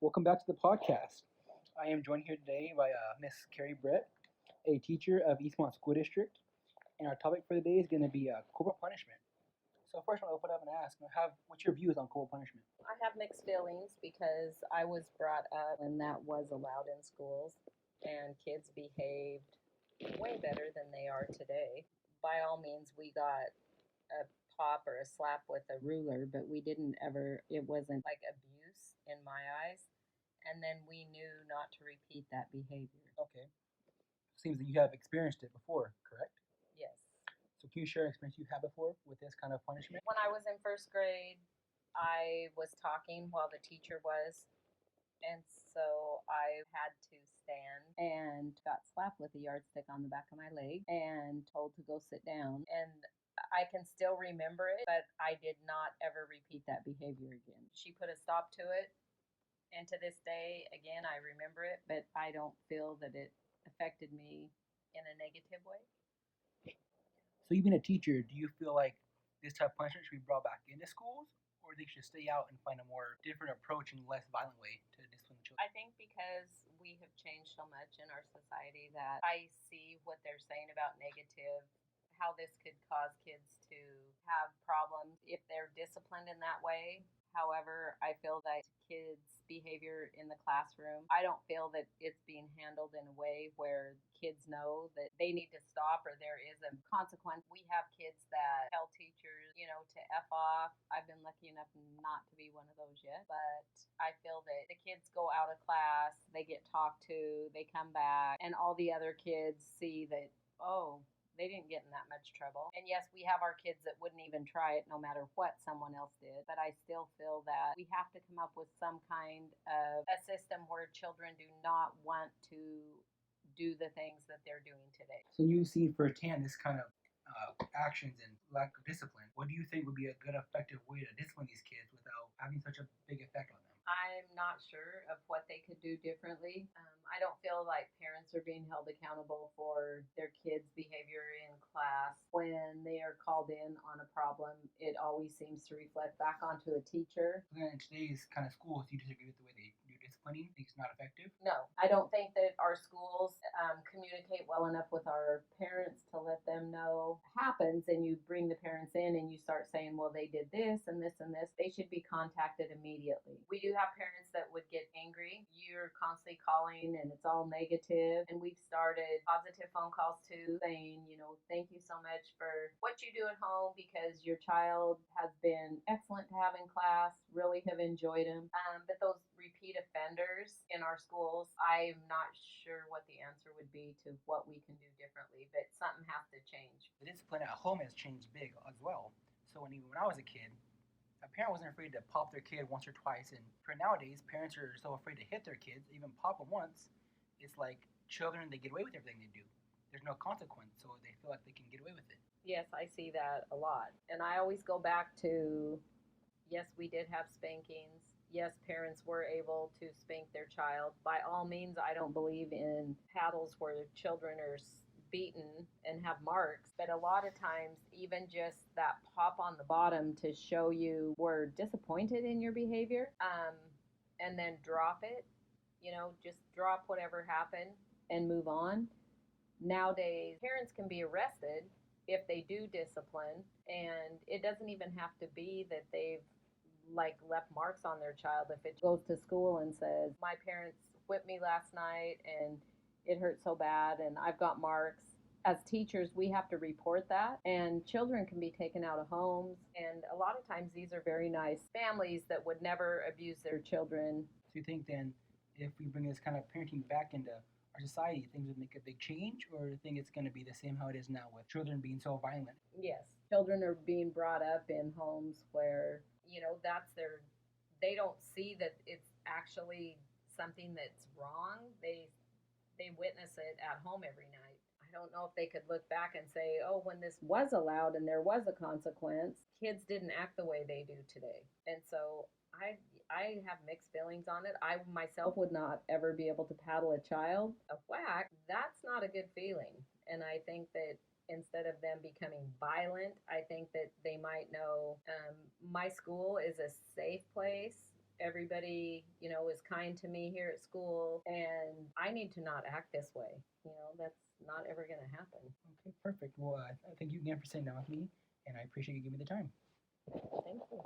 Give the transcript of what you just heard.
Welcome back to the podcast. I am joined here today by Miss Carrie Brett, a teacher of Eastmont School District, and our topic for the day is going to be corporal punishment. So first, I want to open up and ask, what's your views on corporal punishment? I have mixed feelings because I was brought up when that was allowed in schools and kids behaved way better than they are today. By all means, we got a pop or a slap with a ruler, but we didn't ever, it wasn't like abuse in my eyes. And then we knew not to repeat that behavior. Okay. Seems that you have experienced it before, correct? Yes. So can you share an experience you've had before with this kind of punishment? When I was in first grade, I was talking while the teacher was, and so I had to stand and got slapped with a yardstick on the back of my leg and told to go sit down. And I can still remember it, but I did not ever repeat that behavior again. She put a stop to it. And to this day, again, I remember it, but I don't feel that it affected me in a negative way. So you've been a teacher. Do you feel like this type of punishment should be brought back into schools, or they should stay out and find a more different approach and less violent way to discipline the children? I think because we have changed so much in our society that I see what they're saying about negative, how this could cause kids to have problems if they're disciplined in that way. However, I feel that kids' behavior in the classroom, I don't feel that it's being handled in a way where kids know that they need to stop or there is a consequence. We have kids that tell teachers, to F off. I've been lucky enough not to be one of those yet, but I feel that the kids go out of class, they get talked to, they come back, and all the other kids see that, oh, they didn't get in that much trouble. And yes, we have our kids that wouldn't even try it no matter what someone else did. But I still feel that we have to come up with some kind of a system where children do not want to do the things that they're doing today. So you've seen firsthand this kind of actions and lack of discipline. What do you think would be a good, effective way to discipline these kids without having such a big effect on them? I'm not sure of what they could do differently. I don't feel like parents are being held accountable for their kids' behavior in class. When they are called in on a problem, it always seems to reflect back onto a teacher. In today's kind of schools, do you disagree with the way they do disciplining? Think it's not effective? No, I don't think that our schools communicate well enough with our parents to let them know happens, and you bring the parents in and you start saying, well, they did this and this and this. They should be contacted immediately. We do have parents that would get angry. You're constantly calling and it's all negative. And we've started positive phone calls too, saying, thank you so much for what you do at home because your child has been excellent to have in class, really have enjoyed them. But those repeat offenders in our schools, I'm not sure what the answer would be to what we can do differently, but something has to change. The discipline at home has changed big as well. So even when I was a kid, a parent wasn't afraid to pop their kid once or twice. And for nowadays, parents are so afraid to hit their kids, even pop them once. It's like children, they get away with everything they do. There's no consequence, so they feel like they can get away with it. Yes, I see that a lot. And I always go back to, yes, we did have spankings. Yes, parents were able to spank their child. By all means, I don't believe in paddles where children are beaten and have marks, but a lot of times even just that pop on the bottom to show you we're disappointed in your behavior, and then drop it, just drop whatever happened and move on. Nowadays, parents can be arrested if they do discipline, and it doesn't even have to be that they've left marks on their child. If it goes to school and says, my parents whipped me last night and it hurt so bad and I've got marks. As teachers, we have to report that, and children can be taken out of homes. And a lot of times these are very nice families that would never abuse their children. So you think then if we bring this kind of parenting back into our society, things would make a big change, or do you think it's going to be the same how it is now with children being so violent? Yes, children are being brought up in homes where, they don't see that it's actually something that's wrong. They witness it at home every night. I don't know if they could look back and say, oh, when this was allowed and there was a consequence, kids didn't act the way they do today. And so I have mixed feelings on it. I myself would not ever be able to paddle a child. A whack, that's not a good feeling. And I think that instead of them becoming violent, I think that they might know my school is a safe place everybody, is kind to me here at school, and I need to not act this way. That's not ever going to happen. Okay, perfect. Well, thank you again for sitting down with me, and I appreciate you giving me the time. Thank you.